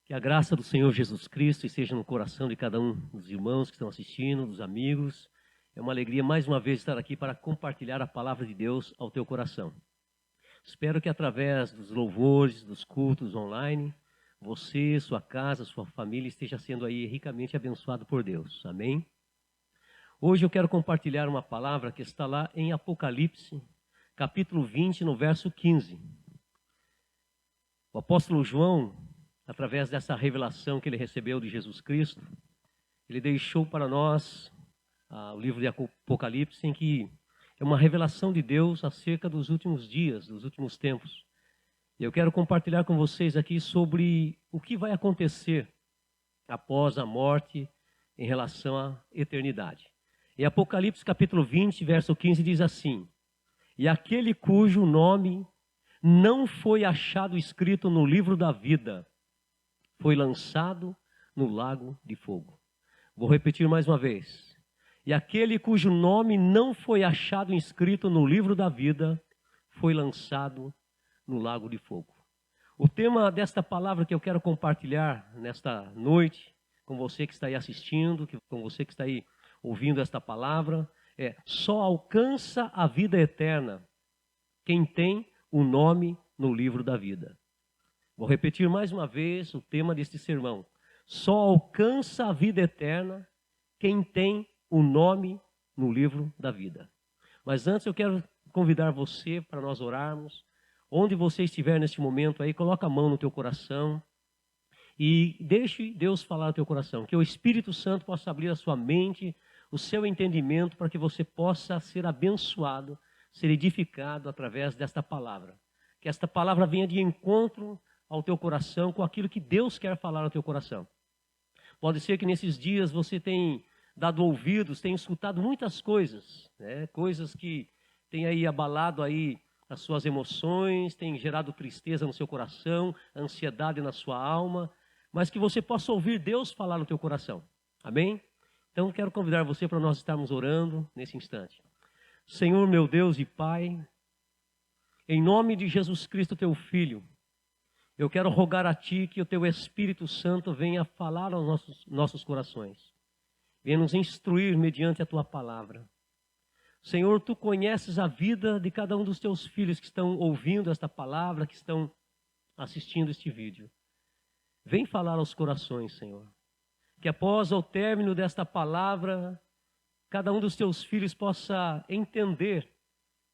Que a graça do Senhor Jesus Cristo esteja no coração de cada um dos irmãos que estão assistindo, dos amigos. É uma alegria mais uma vez estar aqui para compartilhar a palavra de Deus ao teu coração. Espero que através dos louvores, dos cultos online, você, sua casa, sua família esteja sendo aí ricamente abençoado por Deus. Amém? Hoje eu quero compartilhar uma palavra que está lá em Apocalipse, capítulo 20, no verso 15. O apóstolo João, através dessa revelação que ele recebeu de Jesus Cristo, ele deixou para nós o livro de Apocalipse, em que é uma revelação de Deus acerca dos últimos dias, dos últimos tempos. Eu quero compartilhar com vocês aqui sobre o que vai acontecer após a morte em relação à eternidade. Em Apocalipse capítulo 20, verso 15 diz assim: "E aquele cujo nome não foi achado escrito no livro da vida, foi lançado no lago de fogo." Vou repetir mais uma vez. "E aquele cujo nome não foi achado inscrito no livro da vida, foi lançado no lago de fogo." O tema desta palavra que eu quero compartilhar nesta noite, com você que está aí assistindo, com você que está aí ouvindo esta palavra, é: só alcança a vida eterna quem tem o nome no livro da vida. Vou repetir mais uma vez o tema deste sermão. Só alcança a vida eterna quem tem o nome no livro da vida. Mas antes eu quero convidar você para nós orarmos. Onde você estiver neste momento aí, coloca a mão no teu coração e deixe Deus falar no teu coração. Que o Espírito Santo possa abrir a sua mente, o seu entendimento, para que você possa ser abençoado, ser edificado através desta palavra. Que esta palavra venha de encontro ao teu coração com aquilo que Deus quer falar ao teu coração. Pode ser que nesses dias você tenha dado ouvidos, tenha escutado muitas coisas, né? Coisas que têm aí abalado aí as suas emoções, têm gerado tristeza no seu coração, ansiedade na sua alma, mas que você possa ouvir Deus falar no teu coração. Amém? Então quero convidar você para nós estarmos orando nesse instante. Senhor meu Deus e Pai, em nome de Jesus Cristo, teu Filho, eu quero rogar a Ti que o Teu Espírito Santo venha falar aos nossos corações. Venha nos instruir mediante a Tua palavra. Senhor, Tu conheces a vida de cada um dos Teus filhos que estão ouvindo esta palavra, que estão assistindo este vídeo. Vem falar aos corações, Senhor. Que após o término desta palavra, cada um dos Teus filhos possa entender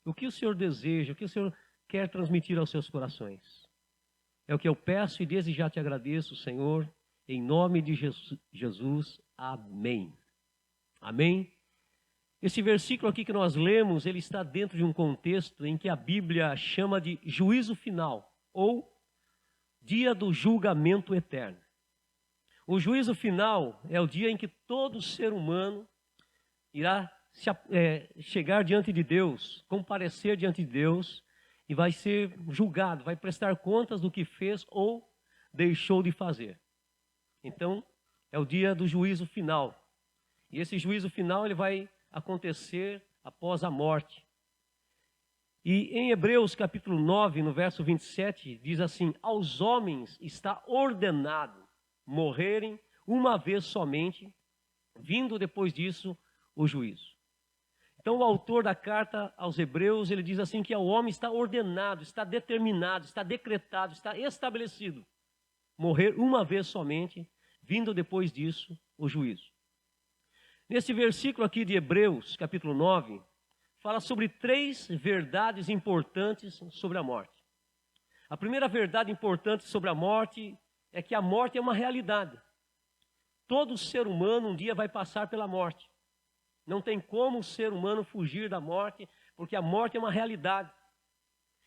o que o Senhor deseja, o que o Senhor quer transmitir aos seus corações. É o que eu peço e desde já te agradeço, Senhor, em nome de Jesus. Amém. Amém. Esse versículo aqui que nós lemos, ele está dentro de um contexto em que a Bíblia chama de juízo final, ou dia do julgamento eterno. O juízo final é o dia em que todo ser humano irá chegar diante de Deus, comparecer diante de Deus, e vai ser julgado, vai prestar contas do que fez ou deixou de fazer. Então, é o dia do juízo final. E esse juízo final ele vai acontecer após a morte. E em Hebreus capítulo 9, no verso 27, diz assim: "Aos homens está ordenado morrerem uma vez somente, vindo depois disso o juízo." Então o autor da carta aos Hebreus, ele diz assim que ao homem está ordenado, está determinado, está decretado, está estabelecido morrer uma vez somente, vindo depois disso o juízo. Nesse versículo aqui de Hebreus, capítulo 9, fala sobre 3 verdades importantes sobre a morte. A primeira verdade importante sobre a morte é que a morte é uma realidade. Todo ser humano um dia vai passar pela morte. Não tem como o ser humano fugir da morte, porque a morte é uma realidade.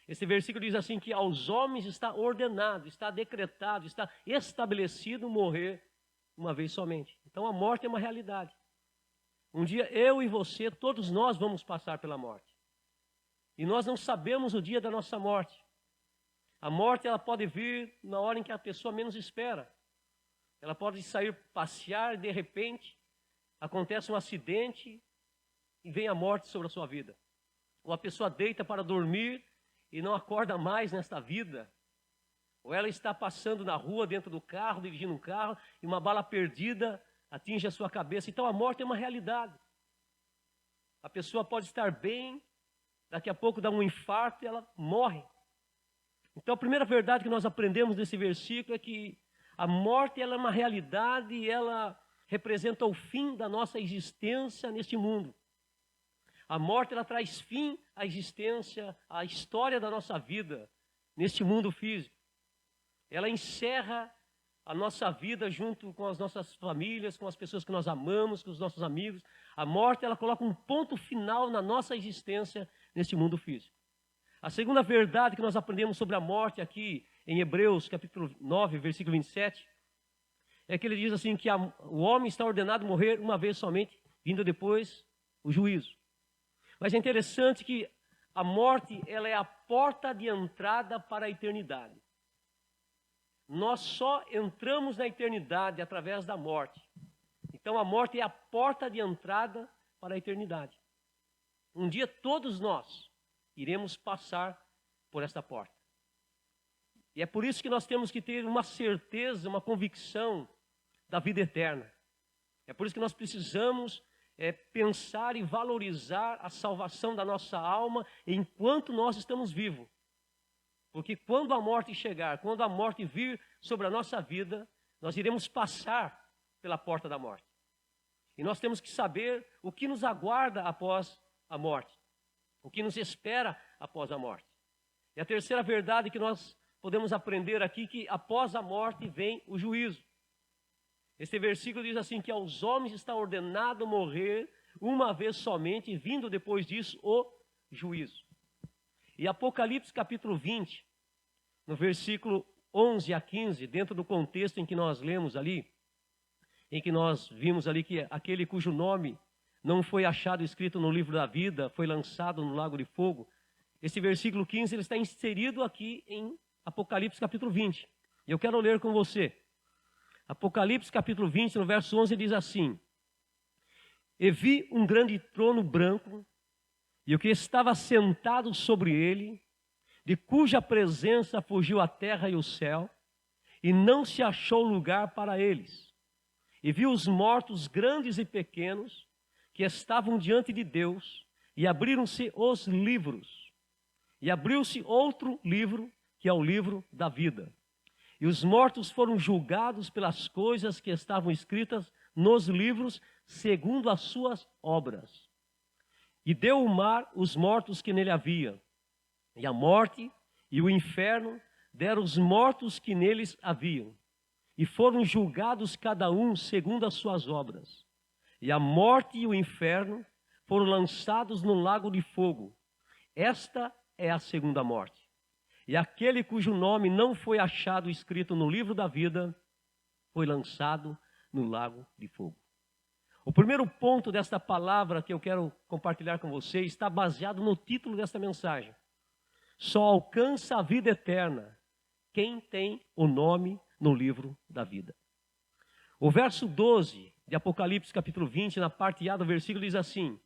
Esse versículo diz assim que aos homens está ordenado, está decretado, está estabelecido morrer uma vez somente. Então a morte é uma realidade. Um dia eu e você, todos nós vamos passar pela morte. E nós não sabemos o dia da nossa morte. A morte ela pode vir na hora em que a pessoa menos espera. Ela pode sair passear e de repente acontece um acidente e vem a morte sobre a sua vida. Ou a pessoa deita para dormir e não acorda mais nesta vida. Ou ela está passando na rua, dentro do carro, dirigindo um carro, e uma bala perdida atinge a sua cabeça. Então a morte é uma realidade. A pessoa pode estar bem, daqui a pouco dá um infarto e ela morre. Então a primeira verdade que nós aprendemos nesse versículo é que a morte ela é uma realidade e ela representa o fim da nossa existência neste mundo. A morte ela traz fim à existência, à história da nossa vida neste mundo físico. Ela encerra a nossa vida junto com as nossas famílias, com as pessoas que nós amamos, com os nossos amigos. A morte ela coloca um ponto final na nossa existência neste mundo físico. A segunda verdade que nós aprendemos sobre a morte aqui em Hebreus capítulo 9, versículo 27, é que ele diz assim que o homem está ordenado a morrer uma vez somente, vindo depois o juízo. Mas é interessante que a morte ela é a porta de entrada para a eternidade. Nós só entramos na eternidade através da morte. Então a morte é a porta de entrada para a eternidade. Um dia todos nós iremos passar por esta porta. E é por isso que nós temos que ter uma certeza, uma convicção da vida eterna. É por isso que nós precisamos pensar e valorizar a salvação da nossa alma enquanto nós estamos vivos. Porque quando a morte chegar, quando a morte vir sobre a nossa vida, nós iremos passar pela porta da morte. E nós temos que saber o que nos aguarda após a morte. O que nos espera após a morte. E a terceira verdade que nós podemos aprender aqui, que após a morte vem o juízo. Este versículo diz assim, que aos homens está ordenado morrer uma vez somente, vindo depois disso o juízo. E Apocalipse capítulo 20, no versículo 11 a 15, dentro do contexto em que nós lemos ali, em que nós vimos ali que aquele cujo nome não foi achado escrito no livro da vida, foi lançado no lago de fogo. Esse versículo 15 ele está inserido aqui em Apocalipse capítulo 20. E eu quero ler com você. Apocalipse capítulo 20, no verso 11, diz assim: E vi um grande trono branco, e o que estava sentado sobre ele, de cuja presença fugiu a terra e o céu, e não se achou lugar para eles. E vi os mortos grandes e pequenos, que estavam diante de Deus, e abriram-se os livros. E abriu-se outro livro, que é o livro da vida. E os mortos foram julgados pelas coisas que estavam escritas nos livros, segundo as suas obras. E deu o mar os mortos que nele havia. E a morte e o inferno deram os mortos que neles haviam. E foram julgados cada um segundo as suas obras. E a morte e o inferno foram lançados no lago de fogo. Esta é a segunda morte. E aquele cujo nome não foi achado escrito no livro da vida, foi lançado no lago de fogo. O primeiro ponto desta palavra que eu quero compartilhar com você está baseado no título desta mensagem. Só alcança a vida eterna quem tem o nome no livro da vida. O verso 12 de Apocalipse capítulo 20, na parte A do versículo, diz assim,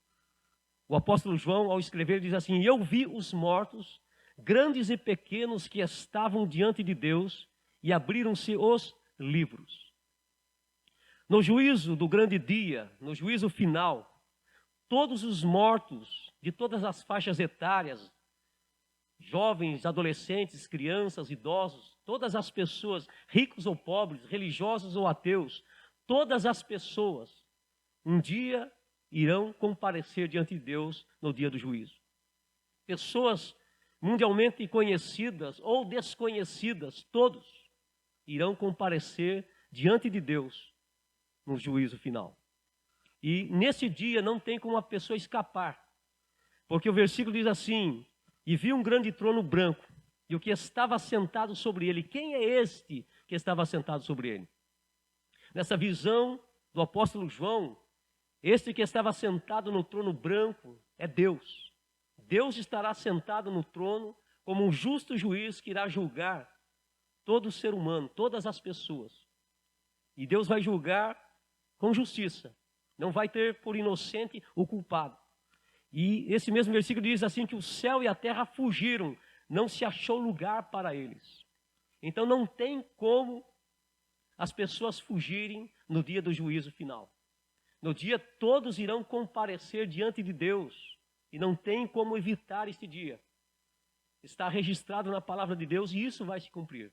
o apóstolo João, ao escrever, diz assim: E eu vi os mortos, grandes e pequenos, que estavam diante de Deus, e abriram-se os livros. No juízo do grande dia, no juízo final, todos os mortos de todas as faixas etárias, jovens, adolescentes, crianças, idosos, todas as pessoas, ricos ou pobres, religiosos ou ateus, todas as pessoas, um dia irão comparecer diante de Deus no dia do juízo. Pessoas mundialmente conhecidas ou desconhecidas, todos irão comparecer diante de Deus no juízo final. E nesse dia não tem como a pessoa escapar, porque o versículo diz assim: E vi um grande trono branco, e o que estava sentado sobre ele. Quem é este que estava sentado sobre ele? Nessa visão do apóstolo João, este que estava sentado no trono branco é Deus. Deus estará sentado no trono como um justo juiz que irá julgar todo ser humano, todas as pessoas. E Deus vai julgar com justiça. Não vai ter por inocente o culpado. E esse mesmo versículo diz assim que o céu e a terra fugiram, não se achou lugar para eles. Então não tem como as pessoas fugirem no dia do juízo final. No dia todos irão comparecer diante de Deus e não tem como evitar este dia. Está registrado na palavra de Deus e isso vai se cumprir.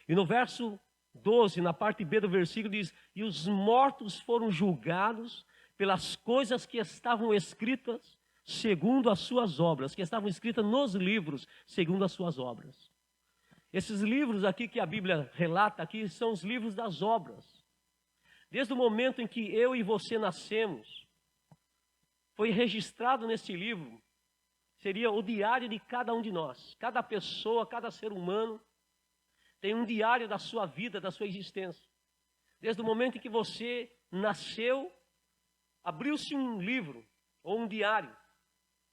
E no verso 12, na parte B do versículo, diz: e os mortos foram julgados pelas coisas que estavam escritas segundo as suas obras, que estavam escritas nos livros segundo as suas obras. Esses livros aqui que a Bíblia relata aqui são os livros das obras. Desde o momento em que eu e você nascemos, foi registrado nesse livro, seria o diário de cada um de nós. Cada pessoa, cada ser humano tem um diário da sua vida, da sua existência. Desde o momento em que você nasceu, abriu-se um livro ou um diário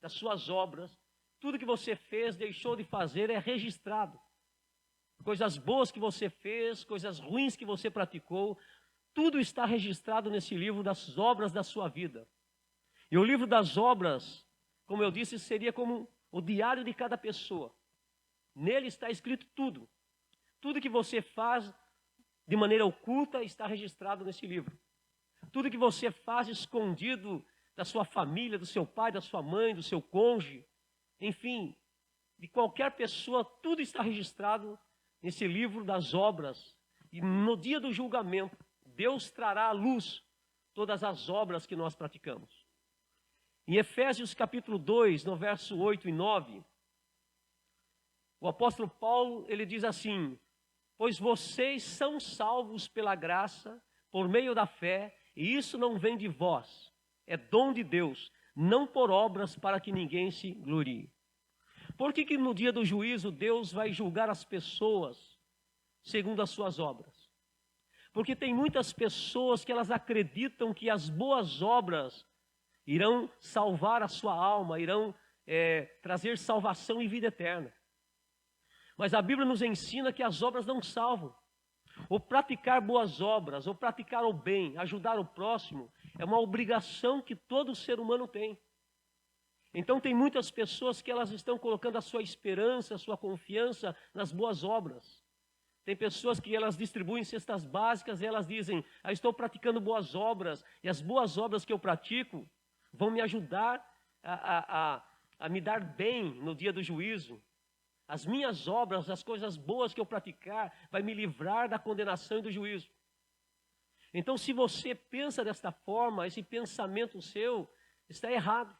das suas obras. Tudo que você fez, deixou de fazer é registrado. Coisas boas que você fez, coisas ruins que você praticou, tudo está registrado nesse livro das obras da sua vida. E o livro das obras, como eu disse, seria como o diário de cada pessoa. Nele está escrito tudo. Tudo que você faz de maneira oculta está registrado nesse livro. Tudo que você faz escondido da sua família, do seu pai, da sua mãe, do seu cônjuge, enfim, de qualquer pessoa, tudo está registrado nesse livro das obras. E no dia do julgamento, Deus trará à luz todas as obras que nós praticamos. Em Efésios capítulo 2, no verso 8 e 9, o apóstolo Paulo, ele diz assim: pois vocês são salvos pela graça, por meio da fé, e isso não vem de vós, é dom de Deus, não por obras para que ninguém se glorie. Por que no dia do juízo Deus vai julgar as pessoas segundo as suas obras? Porque tem muitas pessoas que elas acreditam que as boas obras irão salvar a sua alma, irão trazer salvação e vida eterna. Mas a Bíblia nos ensina que as obras não salvam. Ou praticar boas obras, ou praticar o bem, ajudar o próximo, é uma obrigação que todo ser humano tem. Então tem muitas pessoas que elas estão colocando a sua esperança, a sua confiança nas boas obras. Tem pessoas que elas distribuem cestas básicas e elas dizem: estou praticando boas obras, e as boas obras que eu pratico vão me ajudar a me dar bem no dia do juízo. As minhas obras, as coisas boas que eu praticar, vai me livrar da condenação e do juízo. Então, se você pensa desta forma, esse pensamento seu está errado.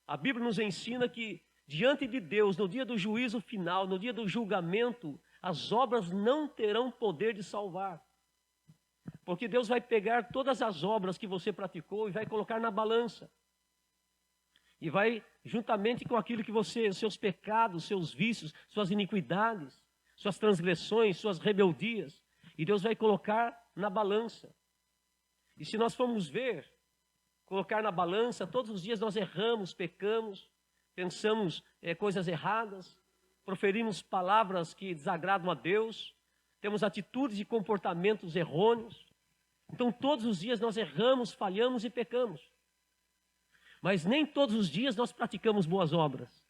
A Bíblia nos ensina que, diante de Deus, no dia do juízo final, no dia do julgamento, as obras não terão poder de salvar. Porque Deus vai pegar todas as obras que você praticou e vai colocar na balança. E vai, juntamente com aquilo que você, seus pecados, seus vícios, suas iniquidades, suas transgressões, suas rebeldias, e Deus vai colocar na balança. E se nós formos ver, colocar na balança, todos os dias nós erramos, pecamos, pensamos coisas erradas, proferimos palavras que desagradam a Deus, temos atitudes e comportamentos errôneos. Então todos os dias nós erramos, falhamos e pecamos. Mas nem todos os dias nós praticamos boas obras.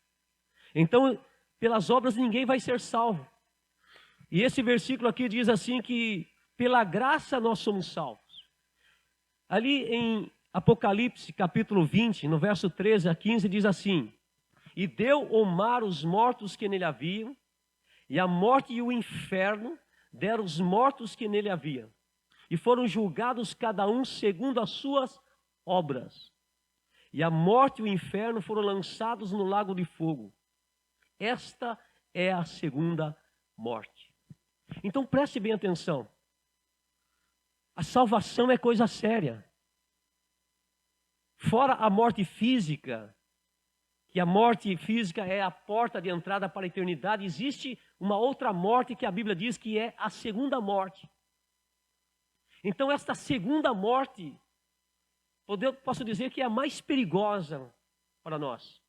Então, pelas obras ninguém vai ser salvo. E esse versículo aqui diz assim que pela graça nós somos salvos. Ali em Apocalipse capítulo 20, no verso 13 a 15, diz assim: e deu o mar os mortos que nele haviam, e a morte e o inferno deram os mortos que nele haviam. E foram julgados cada um segundo as suas obras. E a morte e o inferno foram lançados no lago de fogo. Esta é a segunda morte. Então preste bem atenção. A salvação é coisa séria. Fora a morte física, que a morte física é a porta de entrada para a eternidade, existe uma outra morte que a Bíblia diz que é a segunda morte. Então esta segunda morte, posso dizer que é a mais perigosa para nós.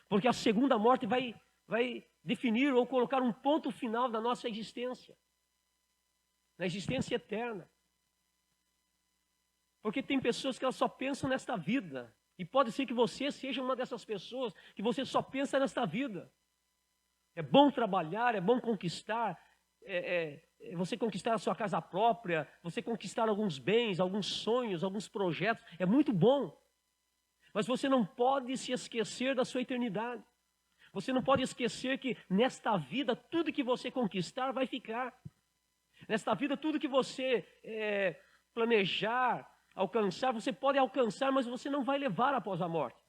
Porque a segunda morte vai definir ou colocar um ponto final da nossa existência. Na existência eterna. Porque tem pessoas que elas só pensam nesta vida. E pode ser que você seja uma dessas pessoas que você só pensa nesta vida. É bom trabalhar, é bom conquistar, você conquistar a sua casa própria, você conquistar alguns bens, alguns sonhos, alguns projetos, é muito bom. Mas você não pode se esquecer da sua eternidade. Você não pode esquecer que nesta vida, tudo que você conquistar vai ficar. Nesta vida, tudo que você planejar, alcançar, você pode alcançar, mas você não vai levar após a morte.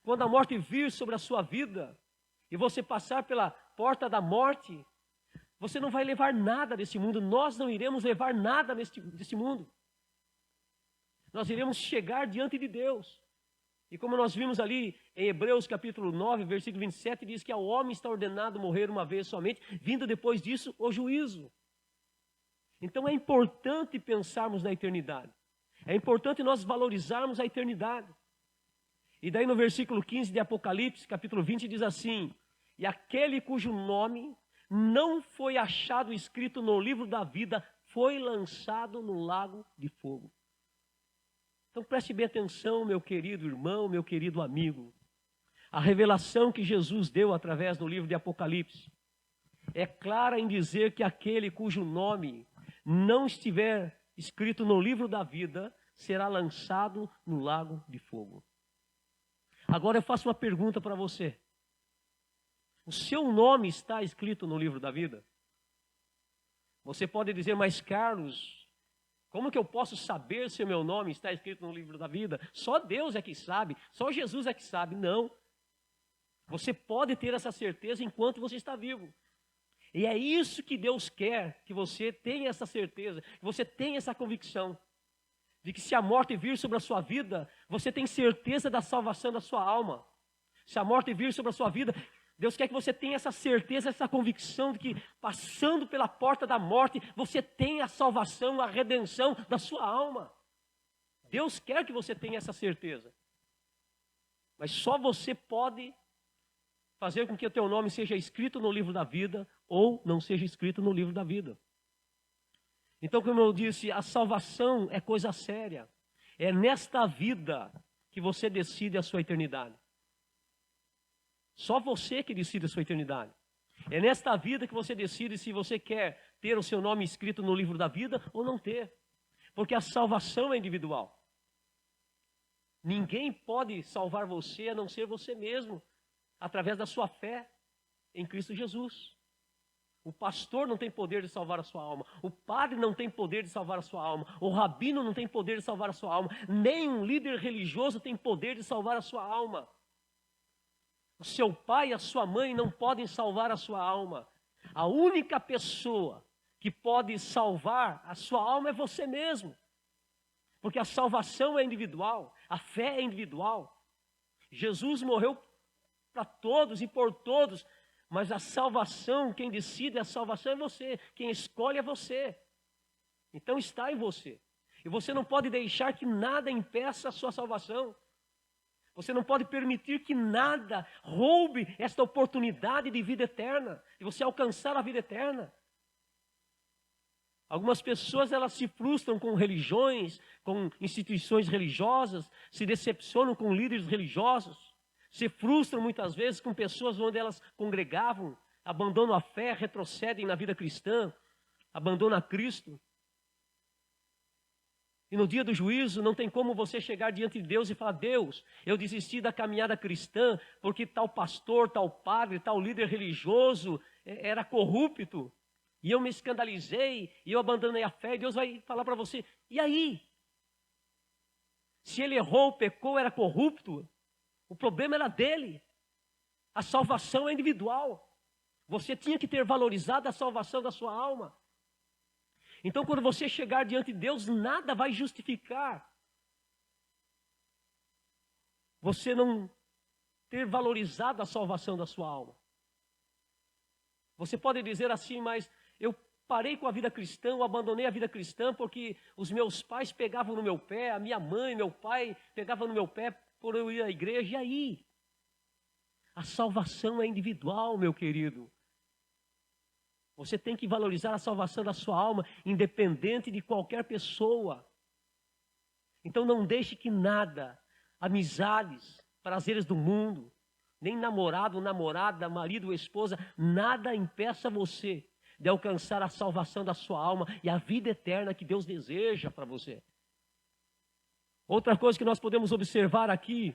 Quando a morte vir sobre a sua vida, e você passar pela porta da morte, você não vai levar nada desse mundo. Nós não iremos levar nada desse mundo. Nós iremos chegar diante de Deus. E como nós vimos ali em Hebreus capítulo 9, versículo 27, diz que ao homem está ordenado morrer uma vez somente, vindo depois disso o juízo. Então é importante pensarmos na eternidade. É importante nós valorizarmos a eternidade. E daí no versículo 15 de Apocalipse, capítulo 20, diz assim: e aquele cujo nome não foi achado escrito no livro da vida, foi lançado no lago de fogo. Então preste bem atenção, meu querido irmão, meu querido amigo. A revelação que Jesus deu através do livro de Apocalipse é clara em dizer que aquele cujo nome não estiver escrito no livro da vida será lançado no lago de fogo. Agora eu faço uma pergunta para você. O seu nome está escrito no livro da vida? Você pode dizer, mas Carlos, como que eu posso saber se o meu nome está escrito no livro da vida? Só Deus é que sabe, só Jesus é que sabe. Não. Você pode ter essa certeza enquanto você está vivo. E é isso que Deus quer, que você tenha essa certeza, que você tenha essa convicção, de que se a morte vir sobre a sua vida, você tem certeza da salvação da sua alma. Se a morte vir sobre a sua vida, Deus quer que você tenha essa certeza, essa convicção de que passando pela porta da morte, você tem a salvação, a redenção da sua alma. Deus quer que você tenha essa certeza. Mas só você pode fazer com que o teu nome seja escrito no livro da vida ou não seja escrito no livro da vida. Então, como eu disse, a salvação é coisa séria. É nesta vida que você decide a sua eternidade. Só você que decide a sua eternidade. É nesta vida que você decide se você quer ter o seu nome escrito no livro da vida ou não ter. Porque a salvação é individual. Ninguém pode salvar você a não ser você mesmo, através da sua fé em Cristo Jesus. O pastor não tem poder de salvar a sua alma. O padre não tem poder de salvar a sua alma. O rabino não tem poder de salvar a sua alma. Nem um líder religioso tem poder de salvar a sua alma. O seu pai e a sua mãe não podem salvar a sua alma. A única pessoa que pode salvar a sua alma é você mesmo. Porque a salvação é individual, a fé é individual. Jesus morreu para todos e por todos, mas a salvação, quem decide a salvação é você, quem escolhe é você. Então está em você. E você não pode deixar que nada impeça a sua salvação. Você não pode permitir que nada roube esta oportunidade de vida eterna, de você alcançar a vida eterna. Algumas pessoas, elas se frustram com religiões, com instituições religiosas, se decepcionam com líderes religiosos, se frustram muitas vezes com pessoas onde elas congregavam, abandonam a fé, retrocedem na vida cristã, abandonam a Cristo. E no dia do juízo não tem como você chegar diante de Deus e falar: Deus, eu desisti da caminhada cristã porque tal pastor, tal padre, tal líder religioso era corrupto. E eu me escandalizei e eu abandonei a fé. E Deus vai falar para você: e aí? Se ele errou, pecou, era corrupto, o problema era dele. A salvação é individual. Você tinha que ter valorizado a salvação da sua alma. Então, quando você chegar diante de Deus, nada vai justificar você não ter valorizado a salvação da sua alma. Você pode dizer assim: mas eu parei com a vida cristã, eu abandonei a vida cristã porque os meus pais pegavam no meu pé, a minha mãe, meu pai pegavam no meu pé por eu ir à igreja. E aí? A salvação é individual, meu querido. Você tem que valorizar a salvação da sua alma, independente de qualquer pessoa. Então não deixe que nada, amizades, prazeres do mundo, nem namorado, namorada, marido ou esposa, nada impeça você de alcançar a salvação da sua alma e a vida eterna que Deus deseja para você. Outra coisa que nós podemos observar aqui,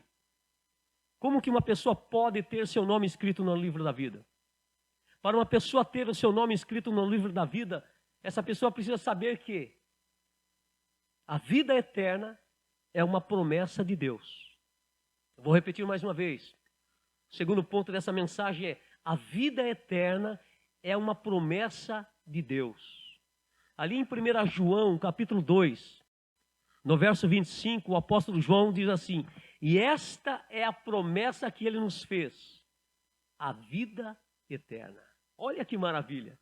como que uma pessoa pode ter seu nome escrito no livro da vida? Para uma pessoa ter o seu nome escrito no livro da vida, essa pessoa precisa saber que a vida eterna é uma promessa de Deus. Vou repetir mais uma vez. O segundo ponto dessa mensagem é: a vida eterna é uma promessa de Deus. Ali em 1 João, capítulo 2, no verso 25, o apóstolo João diz assim: e esta é a promessa que ele nos fez, a vida eterna. Olha que maravilha.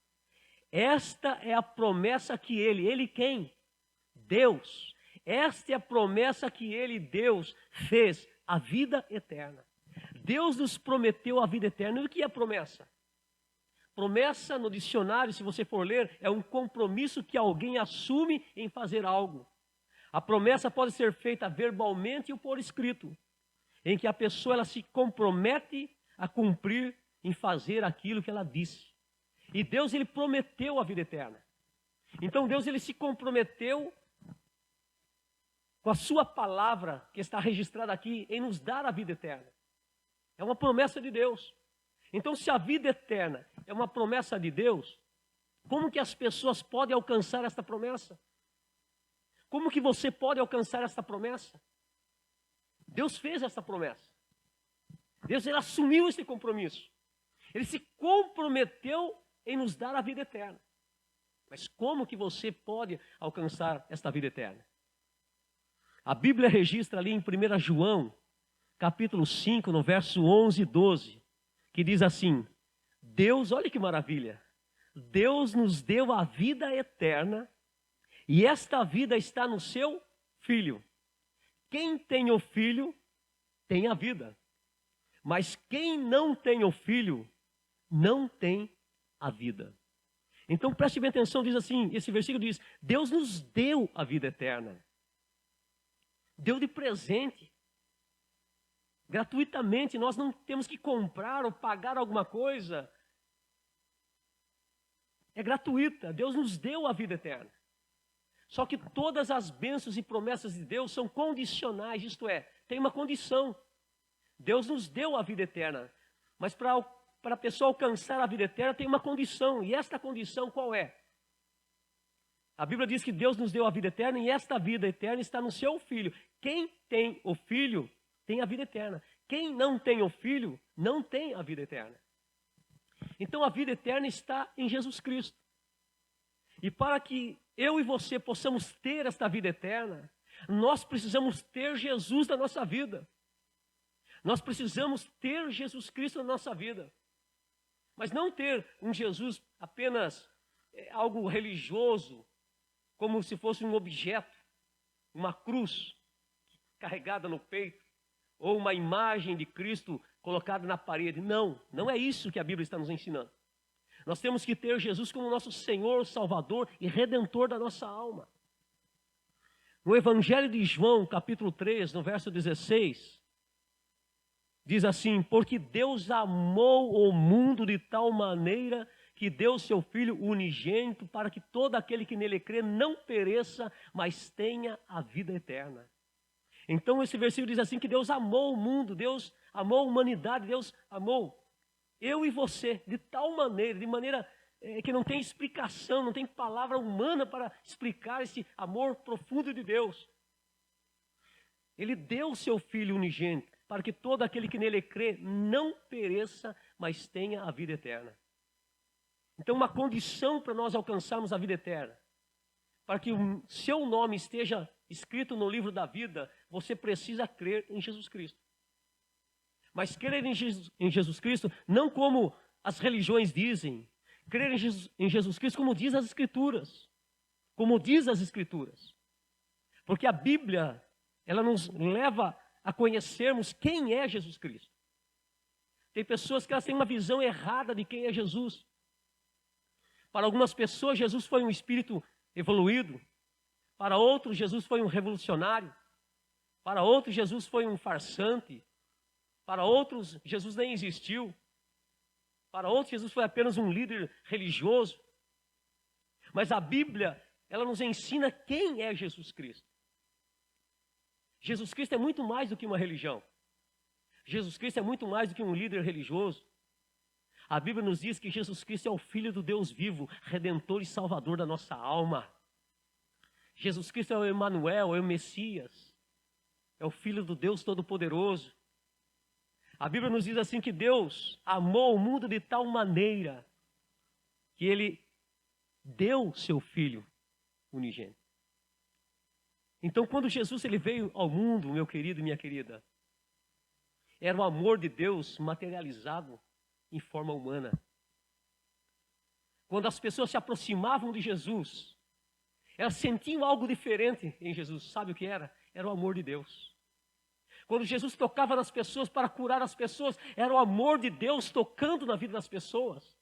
Esta é a promessa que ele quem? Deus. Esta é a promessa que ele, Deus, fez, a vida eterna. Deus nos prometeu a vida eterna. E o que é promessa? Promessa, no dicionário, se você for ler, é um compromisso que alguém assume em fazer algo. A promessa pode ser feita verbalmente ou por escrito, em que a pessoa ela se compromete a cumprir em fazer aquilo que ela disse. E Deus, ele prometeu a vida eterna. Então Deus, ele se comprometeu com a sua palavra, que está registrada aqui, em nos dar a vida eterna. É uma promessa de Deus. Então, se a vida eterna é uma promessa de Deus, como que as pessoas podem alcançar esta promessa? Como que você pode alcançar esta promessa? Deus fez essa promessa. Deus, ele assumiu esse compromisso. Ele se comprometeu em nos dar a vida eterna. Mas como que você pode alcançar esta vida eterna? A Bíblia registra ali em 1 João, capítulo 5, no verso 11 e 12, que diz assim: Deus, olha que maravilha, Deus nos deu a vida eterna e esta vida está no seu Filho. Quem tem o Filho tem a vida, mas quem não tem o Filho não tem a vida. Então preste bem atenção, diz assim, esse versículo diz: Deus nos deu a vida eterna. Deu de presente. Gratuitamente, nós não temos que comprar ou pagar alguma coisa. É gratuita, Deus nos deu a vida eterna. Só que todas as bênçãos e promessas de Deus são condicionais, isto é, tem uma condição. Deus nos deu a vida eterna, mas para a pessoa alcançar a vida eterna tem uma condição, e esta condição qual é? A Bíblia diz que Deus nos deu a vida eterna e esta vida eterna está no seu Filho. Quem tem o Filho tem a vida eterna. Quem não tem o Filho não tem a vida eterna. Então a vida eterna está em Jesus Cristo. E para que eu e você possamos ter esta vida eterna, nós precisamos ter Jesus na nossa vida. Nós precisamos ter Jesus Cristo na nossa vida. Mas não ter um Jesus apenas algo religioso, como se fosse um objeto, uma cruz carregada no peito, ou uma imagem de Cristo colocada na parede. Não, não é isso que a Bíblia está nos ensinando. Nós temos que ter Jesus como nosso Senhor, Salvador e Redentor da nossa alma. No Evangelho de João, capítulo 3, no verso 16, diz assim: porque Deus amou o mundo de tal maneira que deu seu Filho unigênito para que todo aquele que nele crê não pereça, mas tenha a vida eterna. Então esse versículo diz assim que Deus amou o mundo, Deus amou a humanidade, Deus amou eu e você de tal maneira, de maneira que não tem explicação, não tem palavra humana para explicar esse amor profundo de Deus. Ele deu o seu Filho unigênito para que todo aquele que nele crê não pereça, mas tenha a vida eterna. Então, uma condição para nós alcançarmos a vida eterna, para que o seu nome esteja escrito no livro da vida, você precisa crer em Jesus Cristo. Mas crer em Jesus Cristo não como as religiões dizem, crer em Jesus Cristo como diz as Escrituras. Como diz as Escrituras. Porque a Bíblia, ela nos leva a conhecermos quem é Jesus Cristo. Tem pessoas que elas têm uma visão errada de quem é Jesus. Para algumas pessoas, Jesus foi um espírito evoluído. Para outros, Jesus foi um revolucionário. Para outros, Jesus foi um farsante. Para outros, Jesus nem existiu. Para outros, Jesus foi apenas um líder religioso. Mas a Bíblia, ela nos ensina quem é Jesus Cristo. Jesus Cristo é muito mais do que uma religião. Jesus Cristo é muito mais do que um líder religioso. A Bíblia nos diz que Jesus Cristo é o Filho do Deus vivo, Redentor e Salvador da nossa alma. Jesus Cristo é o Emanuel, é o Messias. É o Filho do Deus Todo-Poderoso. A Bíblia nos diz assim que Deus amou o mundo de tal maneira que Ele deu seu Filho unigênito. Então, quando Jesus ele veio ao mundo, meu querido e minha querida, era o amor de Deus materializado em forma humana. Quando as pessoas se aproximavam de Jesus, elas sentiam algo diferente em Jesus. Sabe o que era? Era o amor de Deus. Quando Jesus tocava nas pessoas para curar as pessoas, era o amor de Deus tocando na vida das pessoas.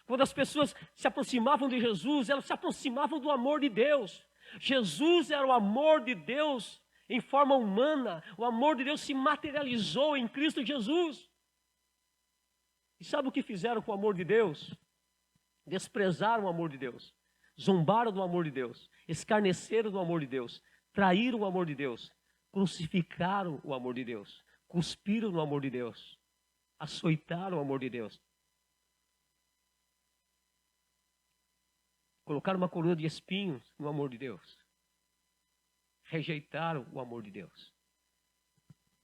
Quando as pessoas se aproximavam de Jesus, elas se aproximavam do amor de Deus. Jesus era o amor de Deus em forma humana. O amor de Deus se materializou em Cristo Jesus. E sabe o que fizeram com o amor de Deus? Desprezaram o amor de Deus. Zombaram do amor de Deus. Escarneceram do amor de Deus. Traíram o amor de Deus. Crucificaram o amor de Deus. Cuspiram no amor de Deus. Açoitaram o amor de Deus. Colocaram uma coroa de espinhos no amor de Deus. Rejeitaram o amor de Deus.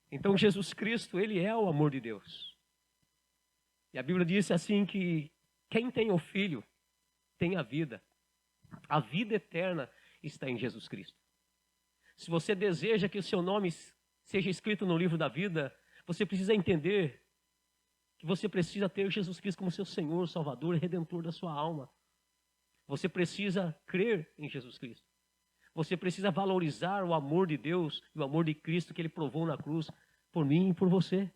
Então Jesus Cristo, Ele é o amor de Deus. E a Bíblia diz assim que quem tem o Filho tem a vida. A vida eterna está em Jesus Cristo. Se você deseja que o seu nome seja escrito no livro da vida, você precisa entender que você precisa ter Jesus Cristo como seu Senhor, Salvador e Redentor da sua alma. Você precisa crer em Jesus Cristo. Você precisa valorizar o amor de Deus e o amor de Cristo que Ele provou na cruz por mim e por você.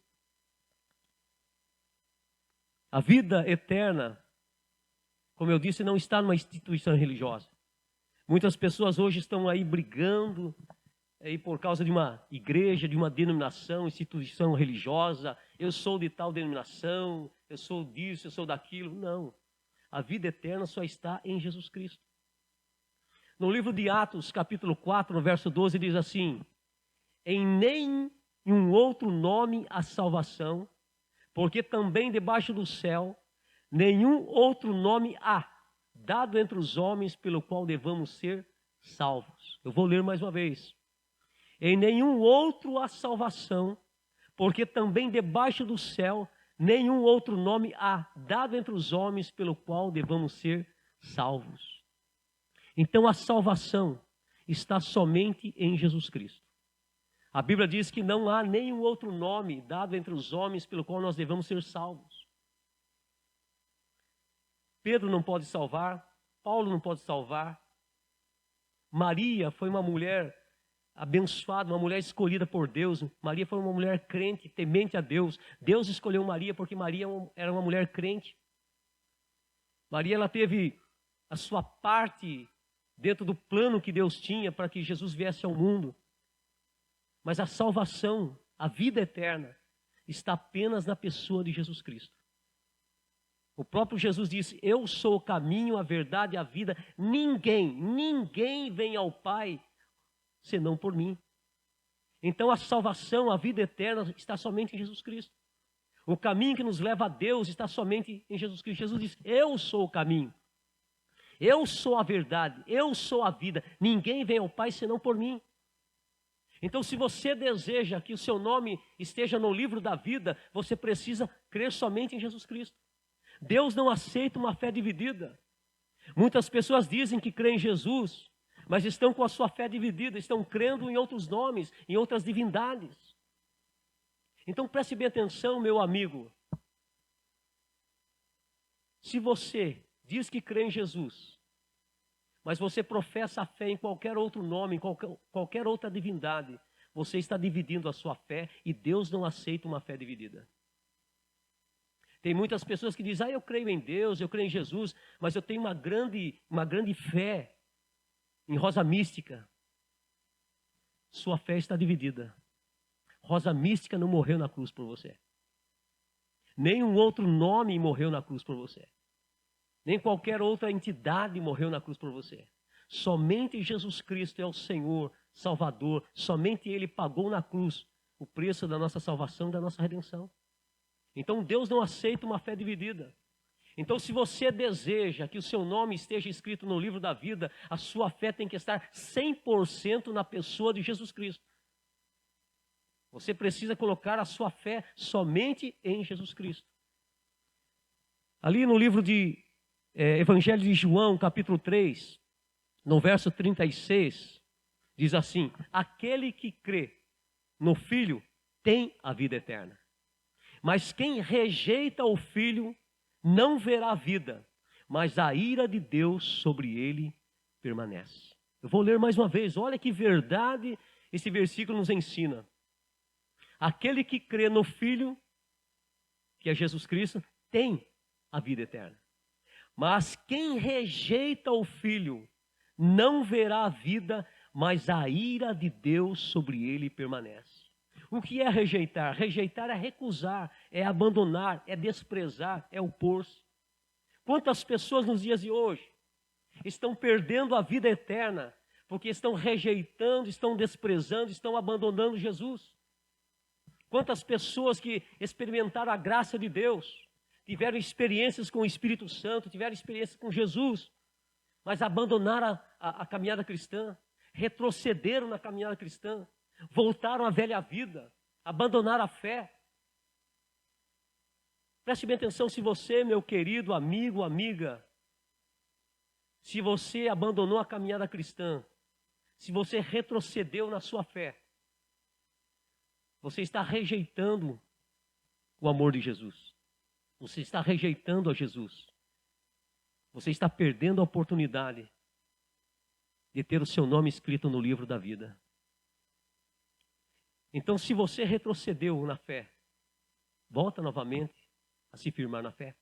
A vida eterna, como eu disse, não está numa instituição religiosa. Muitas pessoas hoje estão aí brigando aí por causa de uma igreja, de uma denominação, instituição religiosa. Eu sou de tal denominação, eu sou disso, eu sou daquilo. Não. A vida eterna só está em Jesus Cristo. No livro de Atos, capítulo 4, no verso 12, diz assim: em nenhum outro nome há salvação, porque também debaixo do céu nenhum outro nome há dado entre os homens pelo qual devamos ser salvos. Eu vou ler mais uma vez. Em nenhum outro há salvação, porque também debaixo do céu nenhum outro nome há dado entre os homens pelo qual devamos ser salvos. Então a salvação está somente em Jesus Cristo. A Bíblia diz que não há nenhum outro nome dado entre os homens pelo qual nós devemos ser salvos. Pedro não pode salvar, Paulo não pode salvar. Maria foi uma mulher abençoada, uma mulher escolhida por Deus. Maria foi uma mulher crente, temente a Deus. Deus escolheu Maria porque Maria era uma mulher crente. Maria, ela teve a sua parte dentro do plano que Deus tinha para que Jesus viesse ao mundo. Mas a salvação, a vida eterna, está apenas na pessoa de Jesus Cristo. O próprio Jesus disse: eu sou o caminho, a verdade e a vida. Ninguém vem ao Pai senão por mim. Então a salvação, a vida eterna está somente em Jesus Cristo. O caminho que nos leva a Deus está somente em Jesus Cristo. Jesus diz: eu sou o caminho. Eu sou a verdade, eu sou a vida. Ninguém vem ao Pai senão por mim. Então, se você deseja que o seu nome esteja no livro da vida, você precisa crer somente em Jesus Cristo. Deus não aceita uma fé dividida. Muitas pessoas dizem que creem em Jesus, mas estão com a sua fé dividida, estão crendo em outros nomes, em outras divindades. Então preste bem atenção, meu amigo. Se você diz que crê em Jesus, mas você professa a fé em qualquer outro nome, em qualquer outra divindade, você está dividindo a sua fé e Deus não aceita uma fé dividida. Tem muitas pessoas que dizem: eu creio em Deus, eu creio em Jesus, mas eu tenho uma grande fé em Rosa Mística. Sua fé está dividida. Rosa Mística não morreu na cruz por você. Nenhum outro nome morreu na cruz por você. Nem qualquer outra entidade morreu na cruz por você. Somente Jesus Cristo é o Senhor, Salvador. Somente Ele pagou na cruz o preço da nossa salvação, da nossa redenção. Então Deus não aceita uma fé dividida. Então, se você deseja que o seu nome esteja escrito no livro da vida, a sua fé tem que estar 100% na pessoa de Jesus Cristo. Você precisa colocar a sua fé somente em Jesus Cristo. Ali no livro de Evangelho de João, capítulo 3, no verso 36, diz assim: aquele que crê no Filho tem a vida eterna. Mas quem rejeita o Filho não verá a vida, mas a ira de Deus sobre ele permanece. Eu vou ler mais uma vez, olha que verdade esse versículo nos ensina. Aquele que crê no Filho, que é Jesus Cristo, tem a vida eterna. Mas quem rejeita o Filho não verá a vida, mas a ira de Deus sobre ele permanece. O que é rejeitar? Rejeitar é recusar, é abandonar, é desprezar, é opor-se. Quantas pessoas nos dias de hoje estão perdendo a vida eterna porque estão rejeitando, estão desprezando, estão abandonando Jesus? Quantas pessoas que experimentaram a graça de Deus, tiveram experiências com o Espírito Santo, tiveram experiências com Jesus, mas abandonaram a caminhada cristã, retrocederam na caminhada cristã, voltaram à velha vida, abandonaram a fé. Preste bem atenção, se você, meu querido amigo, amiga, se você abandonou a caminhada cristã, se você retrocedeu na sua fé, você está rejeitando o amor de Jesus. Você está rejeitando a Jesus. Você está perdendo a oportunidade de ter o seu nome escrito no livro da vida. Então, se você retrocedeu na fé, volta novamente a se firmar na fé.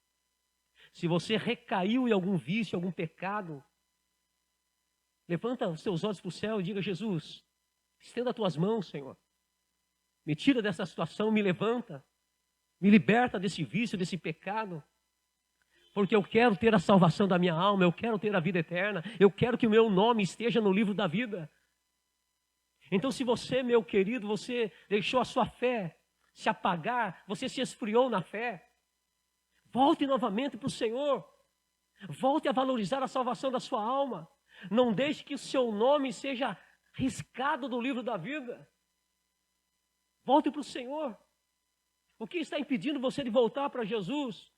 Se você recaiu em algum vício, algum pecado, levanta os seus olhos para o céu e diga: Jesus, estenda as tuas mãos, Senhor. Me tira dessa situação, me levanta, me liberta desse vício, desse pecado. Porque eu quero ter a salvação da minha alma, eu quero ter a vida eterna, eu quero que o meu nome esteja no livro da vida. Então, se você, meu querido, você deixou a sua fé se apagar, você se esfriou na fé, volte novamente para o Senhor. Volte a valorizar a salvação da sua alma. Não deixe que o seu nome seja riscado do livro da vida. Volte para o Senhor. O que está impedindo você de voltar para Jesus?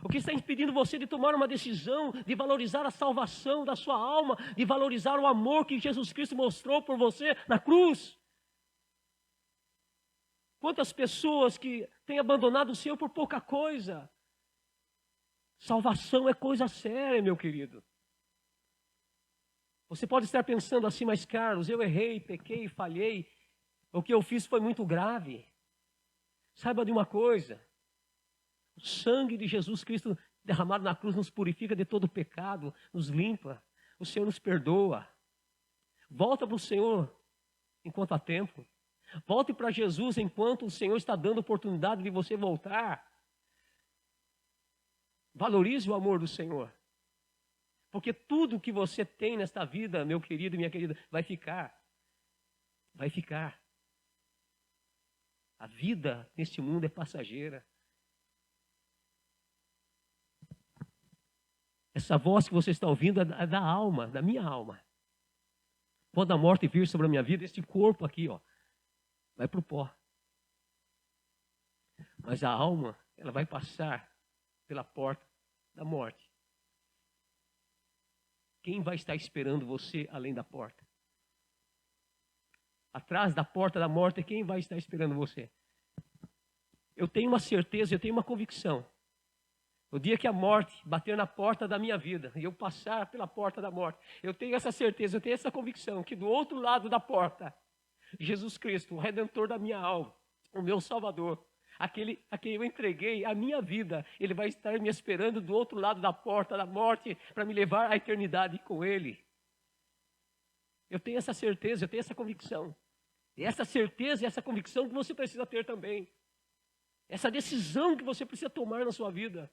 O que está impedindo você de tomar uma decisão, de valorizar a salvação da sua alma, de valorizar o amor que Jesus Cristo mostrou por você na cruz? Quantas pessoas que têm abandonado o Senhor por pouca coisa? Salvação é coisa séria, meu querido. Você pode estar pensando assim: mas Carlos, eu errei, pequei, falhei, o que eu fiz foi muito grave. Saiba de uma coisa: o sangue de Jesus Cristo derramado na cruz nos purifica de todo pecado, nos limpa, o Senhor nos perdoa. Volta para o Senhor enquanto há tempo. Volte para Jesus enquanto o Senhor está dando oportunidade de você voltar. Valorize o amor do Senhor. Porque tudo que você tem nesta vida, meu querido e minha querida, vai ficar. Vai ficar. A vida neste mundo é passageira. Essa voz que você está ouvindo é da alma, da minha alma. Quando a morte vir sobre a minha vida, este corpo aqui, ó, vai para o pó. Mas a alma, ela vai passar pela porta da morte. Quem vai estar esperando você além da porta? Atrás da porta da morte, quem vai estar esperando você? Eu tenho uma certeza, eu tenho uma convicção. O dia que a morte bater na porta da minha vida e eu passar pela porta da morte, eu tenho essa certeza, eu tenho essa convicção que do outro lado da porta, Jesus Cristo, o Redentor da minha alma, o meu Salvador, aquele a quem eu entreguei a minha vida, ele vai estar me esperando do outro lado da porta da morte para me levar à eternidade com ele. Eu tenho essa certeza, eu tenho essa convicção. E essa certeza e essa convicção que você precisa ter também. Essa decisão que você precisa tomar na sua vida.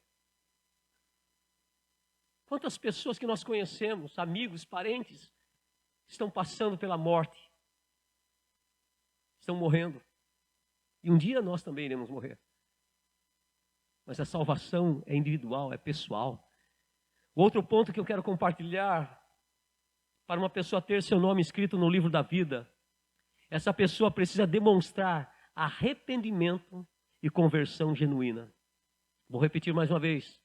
Quantas pessoas que nós conhecemos, amigos, parentes, estão passando pela morte, estão morrendo. E um dia nós também iremos morrer. Mas a salvação é individual, é pessoal. O outro ponto que eu quero compartilhar, para uma pessoa ter seu nome escrito no livro da vida, essa pessoa precisa demonstrar arrependimento e conversão genuína. Vou repetir mais uma vez.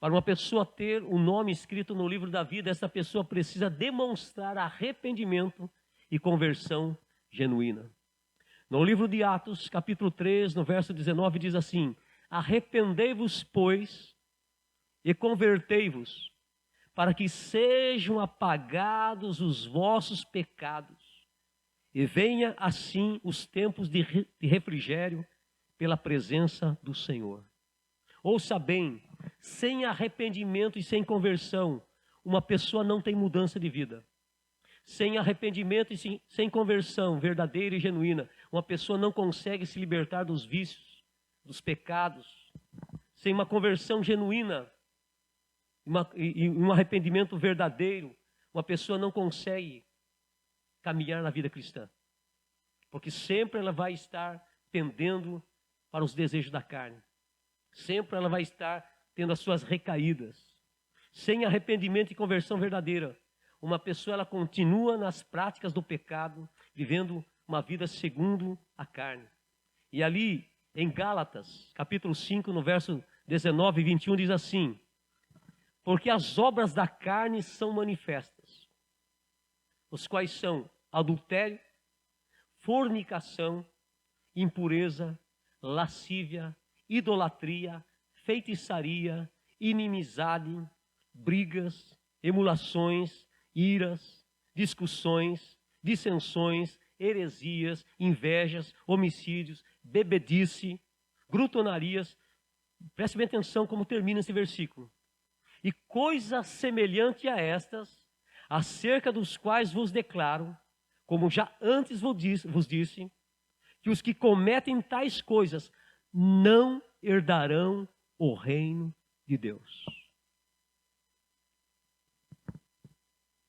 Para uma pessoa ter o nome escrito no livro da vida, essa pessoa precisa demonstrar arrependimento e conversão genuína. No livro de Atos, capítulo 3, no verso 19, diz assim: arrependei-vos, pois, e convertei-vos, para que sejam apagados os vossos pecados, e venha assim os tempos de refrigério pela presença do Senhor. Ouça bem, sem arrependimento e sem conversão, uma pessoa não tem mudança de vida. Sem arrependimento e sem conversão verdadeira e genuína, uma pessoa não consegue se libertar dos vícios, dos pecados. Sem uma conversão genuína e um arrependimento verdadeiro, uma pessoa não consegue caminhar na vida cristã. Porque sempre ela vai estar pendendo para os desejos da carne. Sempre ela vai estar tendo as suas recaídas. Sem arrependimento e conversão verdadeira, uma pessoa ela continua nas práticas do pecado, vivendo uma vida segundo a carne. E ali, em Gálatas, capítulo 5, no verso 19 e 21, diz assim: porque as obras da carne são manifestas, os quais são adultério, fornicação, impureza, lascívia, idolatria, feitiçaria, inimizade, brigas, emulações, iras, discussões, dissensões, heresias, invejas, homicídios, bebedice, glutonarias. Preste bem atenção como termina esse versículo. E coisas semelhantes a estas, acerca dos quais vos declaro, como já antes vos disse, que os que cometem tais coisas não herdarão o reino de Deus.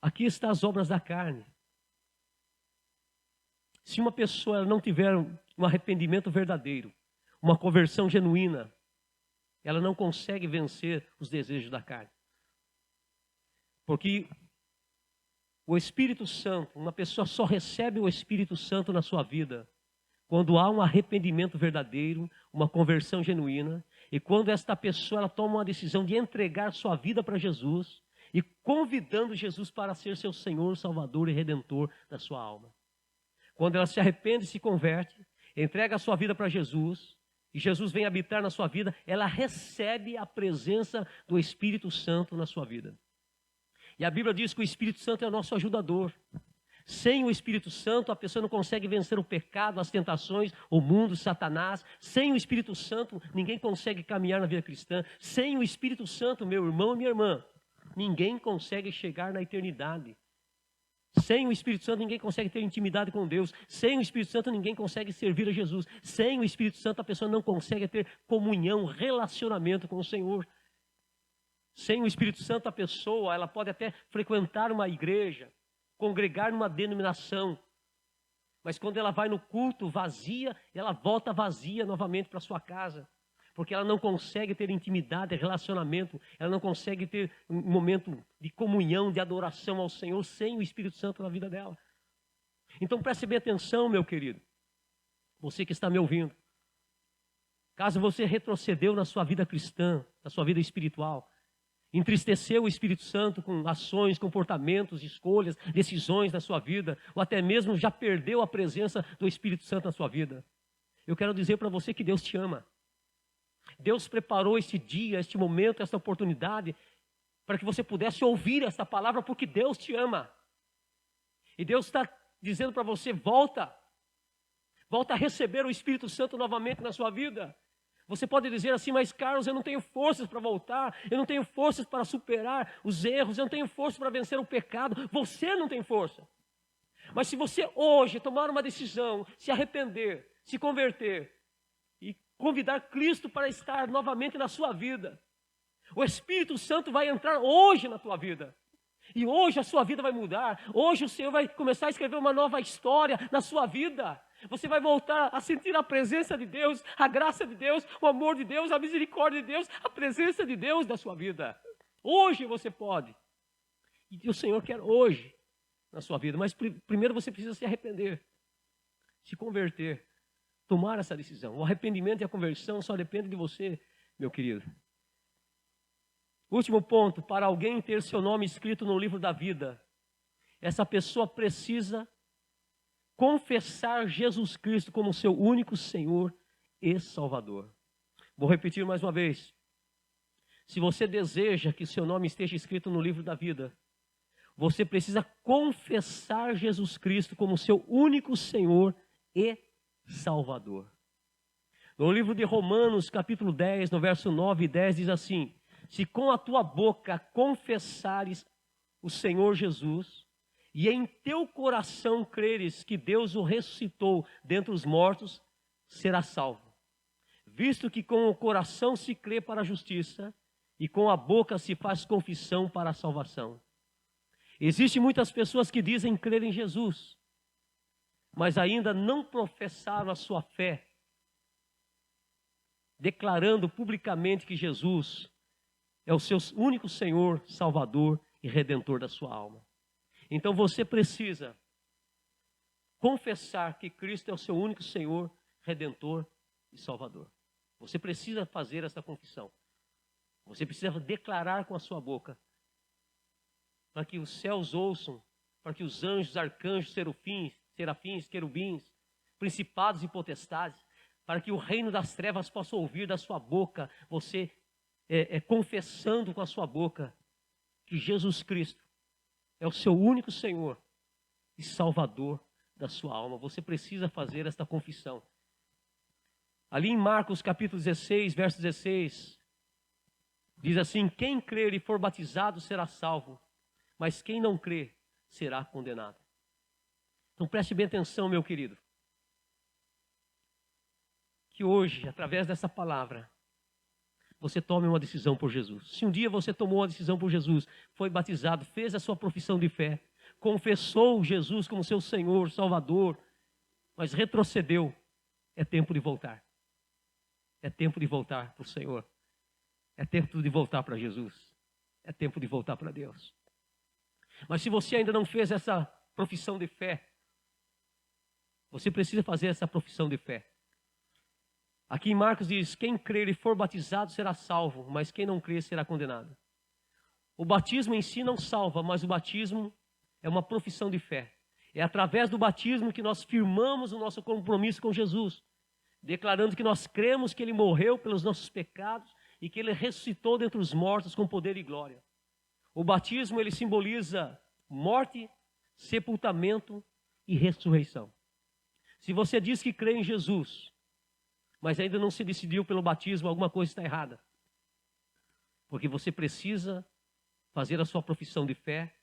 Aqui estão as obras da carne. Se uma pessoa não tiver um arrependimento verdadeiro, uma conversão genuína, ela não consegue vencer os desejos da carne. Porque o Espírito Santo, uma pessoa só recebe o Espírito Santo na sua vida quando há um arrependimento verdadeiro, uma conversão genuína, e quando esta pessoa ela toma uma decisão de entregar sua vida para Jesus e convidando Jesus para ser seu Senhor, Salvador e Redentor da sua alma. Quando ela se arrepende e se converte, entrega a sua vida para Jesus, e Jesus vem habitar na sua vida, ela recebe a presença do Espírito Santo na sua vida. E a Bíblia diz que o Espírito Santo é o nosso ajudador. Sem o Espírito Santo, a pessoa não consegue vencer o pecado, as tentações, o mundo, Satanás. Sem o Espírito Santo, ninguém consegue caminhar na vida cristã. Sem o Espírito Santo, meu irmão e minha irmã, ninguém consegue chegar na eternidade. Sem o Espírito Santo, ninguém consegue ter intimidade com Deus. Sem o Espírito Santo, ninguém consegue servir a Jesus. Sem o Espírito Santo, a pessoa não consegue ter comunhão, relacionamento com o Senhor. Sem o Espírito Santo, a pessoa ela pode até frequentar uma igreja, congregar numa denominação, mas quando ela vai no culto vazia, ela volta vazia novamente para sua casa, porque ela não consegue ter intimidade, relacionamento, ela não consegue ter um momento de comunhão, de adoração ao Senhor sem o Espírito Santo na vida dela. Então preste bem atenção, meu querido, você que está me ouvindo. Caso você retrocedeu na sua vida cristã, na sua vida espiritual, entristeceu o Espírito Santo com ações, comportamentos, escolhas, decisões na sua vida, ou até mesmo já perdeu a presença do Espírito Santo na sua vida, eu quero dizer para você que Deus te ama. Deus preparou este dia, este momento, esta oportunidade, para que você pudesse ouvir esta palavra, porque Deus te ama. E Deus está dizendo para você, volta a receber o Espírito Santo novamente na sua vida. Você pode dizer assim, mas Carlos, eu não tenho forças para voltar, eu não tenho forças para superar os erros, eu não tenho forças para vencer o pecado. Você não tem força. Mas se você hoje tomar uma decisão, se arrepender, se converter e convidar Cristo para estar novamente na sua vida, O Espírito Santo vai entrar hoje na tua vida. E hoje a sua vida vai mudar. Hoje o Senhor vai começar a escrever uma nova história na sua vida. Você vai voltar a sentir a presença de Deus, a graça de Deus, o amor de Deus, a misericórdia de Deus, a presença de Deus na sua vida. Hoje você pode. E o Senhor quer hoje na sua vida. Mas primeiro você precisa se arrepender, se converter, tomar essa decisão. O arrependimento e a conversão só dependem de você, meu querido. Último ponto, para alguém ter seu nome escrito no livro da vida, essa pessoa precisa confessar Jesus Cristo como seu único Senhor e Salvador. Vou repetir mais uma vez. Se você deseja que seu nome esteja escrito no livro da vida, você precisa confessar Jesus Cristo como seu único Senhor e Salvador. No livro de Romanos, capítulo 10, no verso 9 e 10, diz assim: se com a tua boca confessares o Senhor Jesus, e em teu coração creres que Deus o ressuscitou dentre os mortos, serás salvo. Visto que com o coração se crê para a justiça, e com a boca se faz confissão para a salvação. Existem muitas pessoas que dizem crer em Jesus, mas ainda não professaram a sua fé, declarando publicamente que Jesus é o seu único Senhor, Salvador e Redentor da sua alma. Então você precisa confessar que Cristo é o seu único Senhor, Redentor e Salvador. Você precisa fazer essa confissão. Você precisa declarar com a sua boca, para que os céus ouçam, para que os anjos, arcanjos, serafins, querubins, principados e potestades, para que o reino das trevas possa ouvir da sua boca, você confessando com a sua boca que Jesus Cristo é o seu único Senhor e Salvador da sua alma. Você precisa fazer esta confissão. Ali em Marcos capítulo 16, verso 16, diz assim: quem crer e for batizado será salvo, mas quem não crer será condenado. Então preste bem atenção, meu querido, que hoje, através dessa palavra, você tome uma decisão por Jesus. Se um dia você tomou uma decisão por Jesus, foi batizado, fez a sua profissão de fé, confessou Jesus como seu Senhor, Salvador, mas retrocedeu, é tempo de voltar. É tempo de voltar para o Senhor. É tempo de voltar para Jesus. É tempo de voltar para Deus. Mas se você ainda não fez essa profissão de fé, você precisa fazer essa profissão de fé. Aqui em Marcos diz: quem crer e for batizado será salvo, mas quem não crer será condenado. O batismo em si não salva, mas o batismo é uma profissão de fé. É através do batismo que nós firmamos o nosso compromisso com Jesus, declarando que nós cremos que Ele morreu pelos nossos pecados e que Ele ressuscitou dentre os mortos com poder e glória. O batismo, ele simboliza morte, sepultamento e ressurreição. Se você diz que crê em Jesus, mas ainda não se decidiu pelo batismo, alguma coisa está errada. Porque você precisa fazer a sua profissão de fé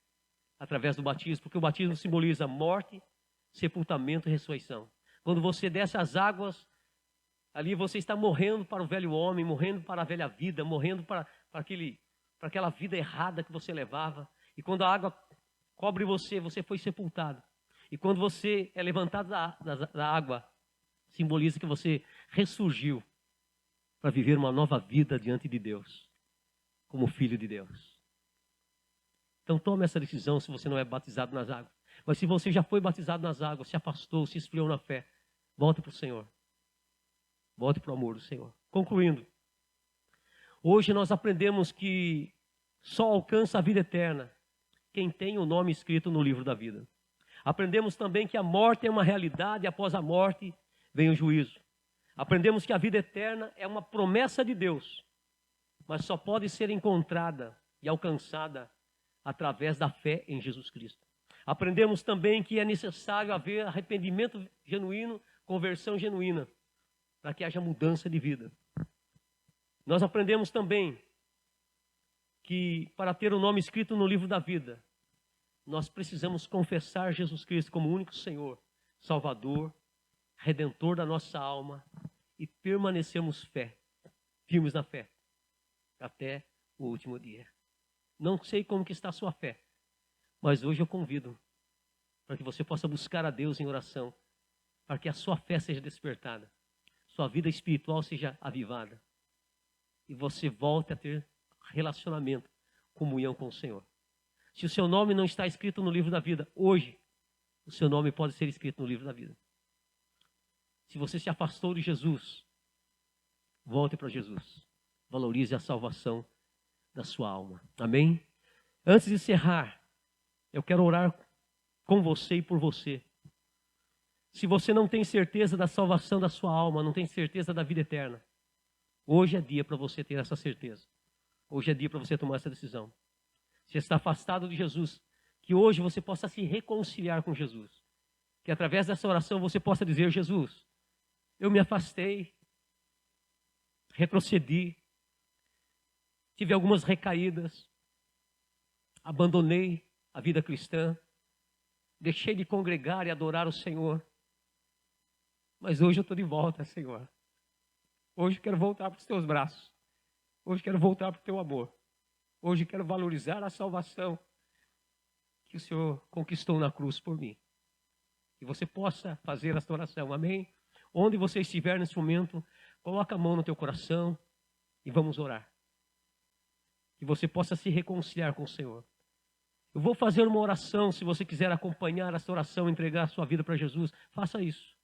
através do batismo, porque o batismo simboliza morte, sepultamento e ressurreição. Quando você desce as águas, ali você está morrendo para o velho homem, morrendo para a velha vida, morrendo para aquela vida errada que você levava. E quando a água cobre você, você foi sepultado. E quando você é levantado da água, simboliza que você ressurgiu para viver uma nova vida diante de Deus, como filho de Deus. Então tome essa decisão se você não é batizado nas águas. Mas se você já foi batizado nas águas, se afastou, se esfriou na fé, volte para o Senhor. Volte para o amor do Senhor. Concluindo, hoje nós aprendemos que só alcança a vida eterna quem tem o nome escrito no livro da vida. Aprendemos também que a morte é uma realidade e após a morte vem o juízo. Aprendemos que a vida eterna é uma promessa de Deus, mas só pode ser encontrada e alcançada através da fé em Jesus Cristo. Aprendemos também que é necessário haver arrependimento genuíno, conversão genuína, para que haja mudança de vida. Nós aprendemos também que para ter o nome escrito no livro da vida, nós precisamos confessar Jesus Cristo como único Senhor, Salvador, Redentor da nossa alma e permanecemos firmes na fé, até o último dia. Não sei como que está a sua fé, mas hoje eu convido para que você possa buscar a Deus em oração, para que a sua fé seja despertada, sua vida espiritual seja avivada e você volte a ter relacionamento, comunhão com o Senhor. Se o seu nome não está escrito no livro da vida, hoje o seu nome pode ser escrito no livro da vida. Se você se afastou de Jesus, volte para Jesus. Valorize a salvação da sua alma. Amém? Antes de encerrar, eu quero orar com você e por você. Se você não tem certeza da salvação da sua alma, não tem certeza da vida eterna, hoje é dia para você ter essa certeza. Hoje é dia para você tomar essa decisão. Se está afastado de Jesus, que hoje você possa se reconciliar com Jesus. Que através dessa oração você possa dizer: Jesus, eu me afastei, retrocedi, tive algumas recaídas, abandonei a vida cristã, deixei de congregar e adorar o Senhor. Mas hoje eu estou de volta, Senhor. Hoje eu quero voltar para os teus braços. Hoje eu quero voltar para o teu amor. Hoje eu quero valorizar a salvação que o Senhor conquistou na cruz por mim. Que você possa fazer esta oração, amém? Onde você estiver nesse momento, coloca a mão no teu coração e vamos orar. Que você possa se reconciliar com o Senhor. Eu vou fazer uma oração, se você quiser acompanhar essa oração, entregar a sua vida para Jesus, faça isso.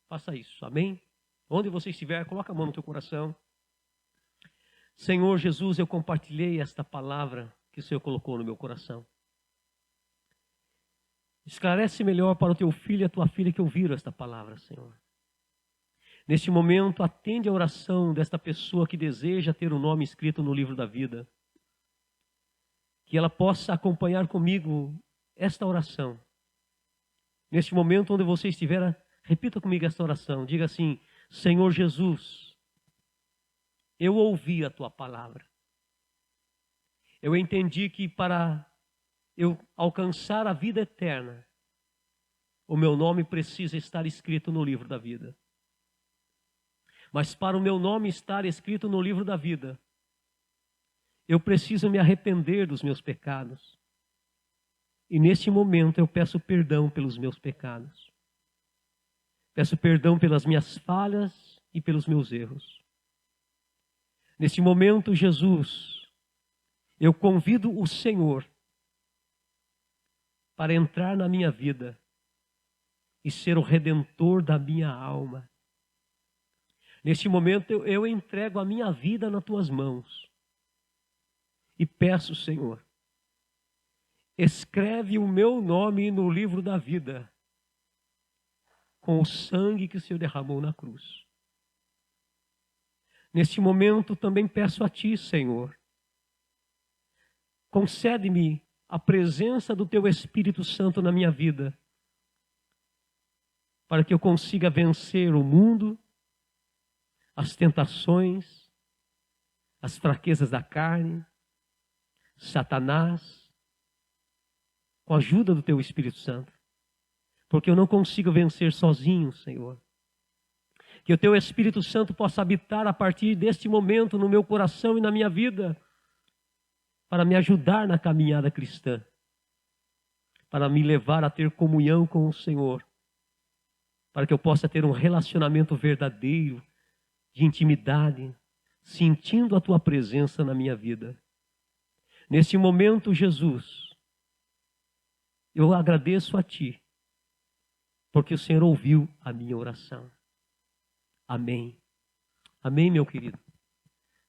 Faça isso, amém? Onde você estiver, coloca a mão no teu coração. Senhor Jesus, eu compartilhei esta palavra que o Senhor colocou no meu coração. Esclarece melhor para o teu filho e a tua filha que ouviram esta palavra, Senhor. Neste momento, atende a oração desta pessoa que deseja ter o nome escrito no livro da vida. Que ela possa acompanhar comigo esta oração. Neste momento onde você estiver, repita comigo esta oração. Diga assim: Senhor Jesus, eu ouvi a tua palavra. Eu entendi que para eu alcançar a vida eterna, o meu nome precisa estar escrito no livro da vida. Mas para o meu nome estar escrito no livro da vida, eu preciso me arrepender dos meus pecados. E neste momento eu peço perdão pelos meus pecados. Peço perdão pelas minhas falhas e pelos meus erros. Neste momento, Jesus, eu convido o Senhor para entrar na minha vida e ser o redentor da minha alma. Neste momento eu entrego a minha vida nas tuas mãos e peço, Senhor, escreve o meu nome no livro da vida com o sangue que o Senhor derramou na cruz. Neste momento também peço a Ti, Senhor, concede-me a presença do Teu Espírito Santo na minha vida, para que eu consiga vencer o mundo, as tentações, as fraquezas da carne, Satanás, com a ajuda do Teu Espírito Santo. Porque eu não consigo vencer sozinho, Senhor. Que o Teu Espírito Santo possa habitar a partir deste momento no meu coração e na minha vida, para me ajudar na caminhada cristã, para me levar a ter comunhão com o Senhor, para que eu possa ter um relacionamento verdadeiro, de intimidade, sentindo a Tua presença na minha vida. Neste momento, Jesus, eu agradeço a Ti, porque o Senhor ouviu a minha oração. Amém. Amém, meu querido.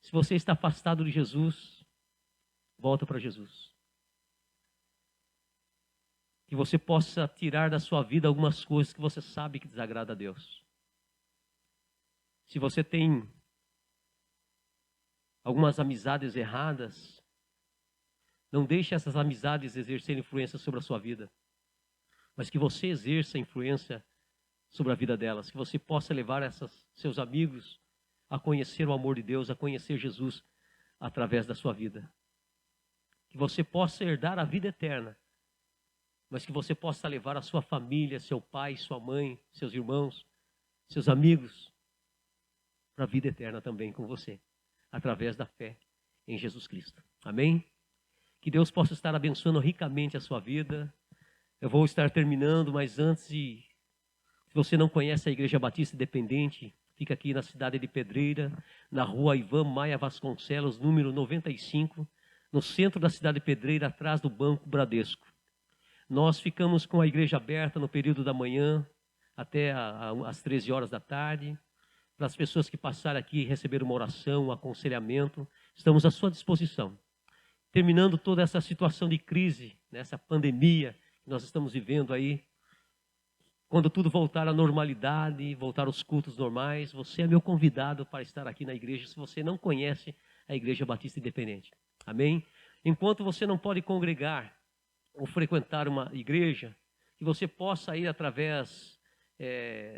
Se você está afastado de Jesus, volta para Jesus. Que você possa tirar da sua vida algumas coisas que você sabe que desagrada a Deus. Se você tem algumas amizades erradas, não deixe essas amizades exercerem influência sobre a sua vida, mas que você exerça influência sobre a vida delas, que você possa levar seus amigos a conhecer o amor de Deus, a conhecer Jesus através da sua vida. Que você possa herdar a vida eterna, mas que você possa levar a sua família, seu pai, sua mãe, seus irmãos, seus amigos, para a vida eterna também com você, através da fé em Jesus Cristo. Amém? Que Deus possa estar abençoando ricamente a sua vida. Eu vou estar terminando, mas antes se você não conhece a Igreja Batista Independente, fica aqui na cidade de Pedreira, na rua Ivan Maia Vasconcelos, número 95, no centro da cidade de Pedreira, atrás do Banco Bradesco. Nós ficamos com a igreja aberta no período da manhã até às 13 horas da tarde. Para as pessoas que passarem aqui e receberam uma oração, um aconselhamento, estamos à sua disposição. Terminando toda essa situação de crise, nessa pandemia que nós estamos vivendo aí, quando tudo voltar à normalidade, voltar aos cultos normais, você é meu convidado para estar aqui na igreja, se você não conhece a Igreja Batista Independente. Amém? Enquanto você não pode congregar ou frequentar uma igreja, que você possa ir através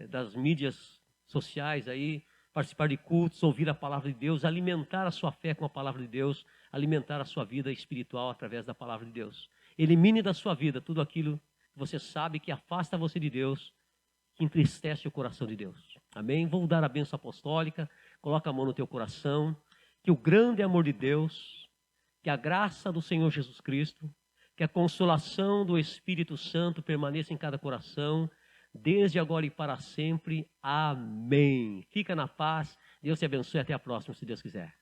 das mídias sociais aí, participar de cultos, ouvir a palavra de Deus, alimentar a sua fé com a palavra de Deus, alimentar a sua vida espiritual através da palavra de Deus. Elimine da sua vida tudo aquilo que você sabe que afasta você de Deus, que entristece o coração de Deus. Amém? Vou dar a bênção apostólica, coloca a mão no teu coração, que o grande amor de Deus, que a graça do Senhor Jesus Cristo, que a consolação do Espírito Santo permaneça em cada coração, desde agora e para sempre. Amém. Fica na paz. Deus te abençoe. Até a próxima, se Deus quiser.